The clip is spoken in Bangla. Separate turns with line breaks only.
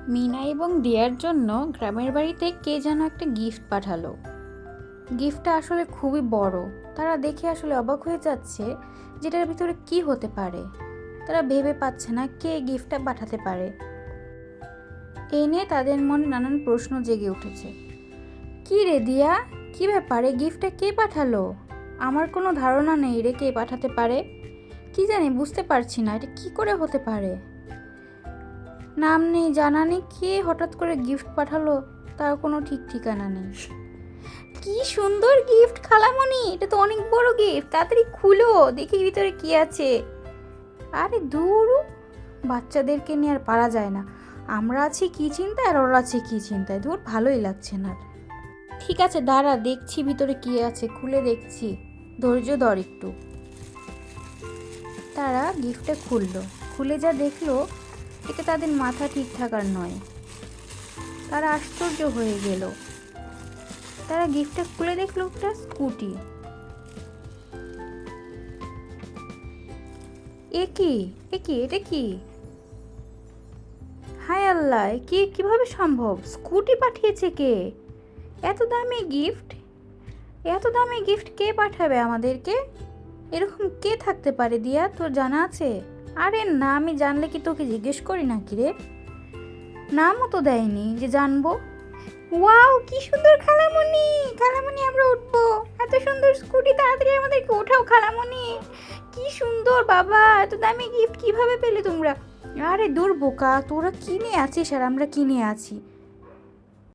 মিনা এবং দিয়ার জন্য গ্রামের বাড়িতে কে যেন একটা গিফট পাঠালো। গিফটটা আসলে খুবই বড়। তারা দেখে আসলে অবাক হয়ে যাচ্ছে যেটার ভিতরে কি হতে পারে। তারা ভেবে পাচ্ছে না কে গিফটটা পাঠাতে পারে। এই নিয়ে তাদের মনে নানান প্রশ্ন জেগে উঠেছে। কি রে দিয়া, কি ব্যাপারে, গিফটটা কে পাঠালো? আমার কোনো ধারণা নেই রে কে পাঠাতে পারে। কি জানি, বুঝতে পারছি না এটা কি করে হতে পারে। নাম নেই, জানা নেই, কে হঠাৎ করে গিফট পাঠালো তার কোনো ঠিক ঠিকানা নেই। কি সুন্দর গিফট খালামণি, এটা তো অনেক বড় গিফট, তাড়াতাড়ি খুলো দেখি ভিতরে কি আছে। আরে দূর, বাচ্চাদেরকে নিয়ে আর পারা যায় না। আমরা আছি কি চিন্তায় আর ওরা আছে কি চিন্তায়, দূর ভালোই লাগছে না। ঠিক আছে দাঁড়া, দেখছি ভিতরে কি আছে, খুলে দেখছি, ধৈর্য ধর একটু। তারা গিফটটা খুললো। খুলে যা দেখলো এটা তাদের মাথা ঠিক থাকার নয়। তারা আশ্চর্য হয়ে গেল। তারা গিফটটা খুলে দেখলো একটা স্কুটি। এ কি, এটা কি? হায় আল্লাহ, কি কিভাবে সম্ভব? স্কুটি পাঠিয়েছে কে? এত দামি গিফট, এত দামি গিফট কে পাঠাবে আমাদেরকে? এরকম কে থাকতে পারে দিয়া, তোর জানা আছে? আরে না, আমি জানলে কি তোকে জিজ্ঞেস করি নাকি রে? নামও তো দেয়নি যে জানবো। ওয়াও, কি সুন্দর খালামণি, খালামণি আমরা উঠবো। এত সুন্দর স্কুটি, তাড়াতাড়ি আমাদেরকে ওঠাও খালামণি। কি সুন্দর বাবা, এত দামি গিফট কিভাবে পেলে তোমরা? আরে দূর বোকা, তোরা কিনে আছিস আর আমরা কিনে আছি।